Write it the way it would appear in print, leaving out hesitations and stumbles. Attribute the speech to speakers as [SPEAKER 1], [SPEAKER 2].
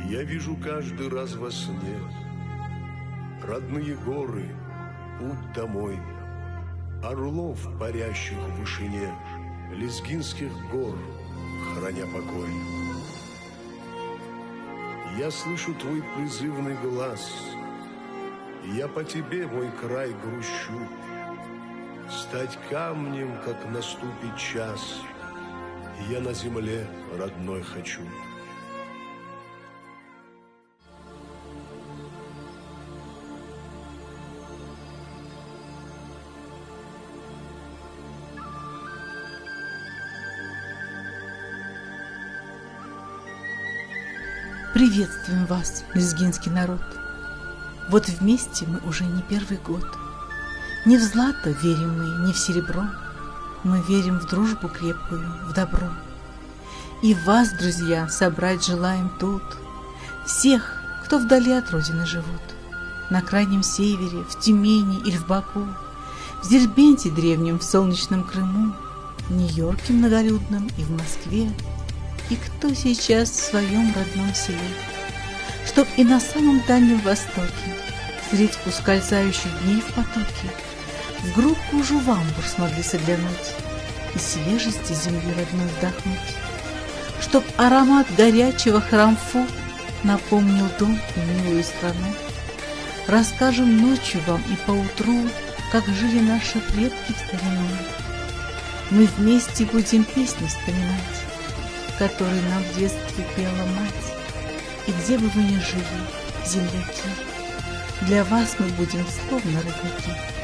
[SPEAKER 1] Я вижу каждый раз во сне родные горы, путь домой, орлов, парящих в вышине, лезгинских гор, храня покой. Я слышу твой призывный глаз, я по тебе, мой край, грущу. Стать камнем, как наступит час, я на земле родной хочу.
[SPEAKER 2] Приветствуем вас, лезгинский народ. Вот вместе мы уже не первый год. Не в злато верим мы, не в серебро. Мы верим в дружбу крепкую, в добро. И вас, друзья, собрать желаем тут. Всех, кто вдали от родины живут. На крайнем севере, в Тюмени или в Баку, в Дербенте древнем, в солнечном Крыму, в Нью-Йорке многолюдном и в Москве. И кто сейчас в своем родном селе, чтоб и на самом Дальнем Востоке средь ускользающих дней в потоке в группу Жувамбур смогли заглянуть и свежести земли родной вдохнуть, чтоб аромат горячего храмфу напомнил дом и милую страну. Расскажем ночью вам и поутру, как жили наши предки в старину. Мы вместе будем песни вспоминать, который нам в детстве пела мать. И где бы вы ни жили, земляки, для вас мы будем словно родники.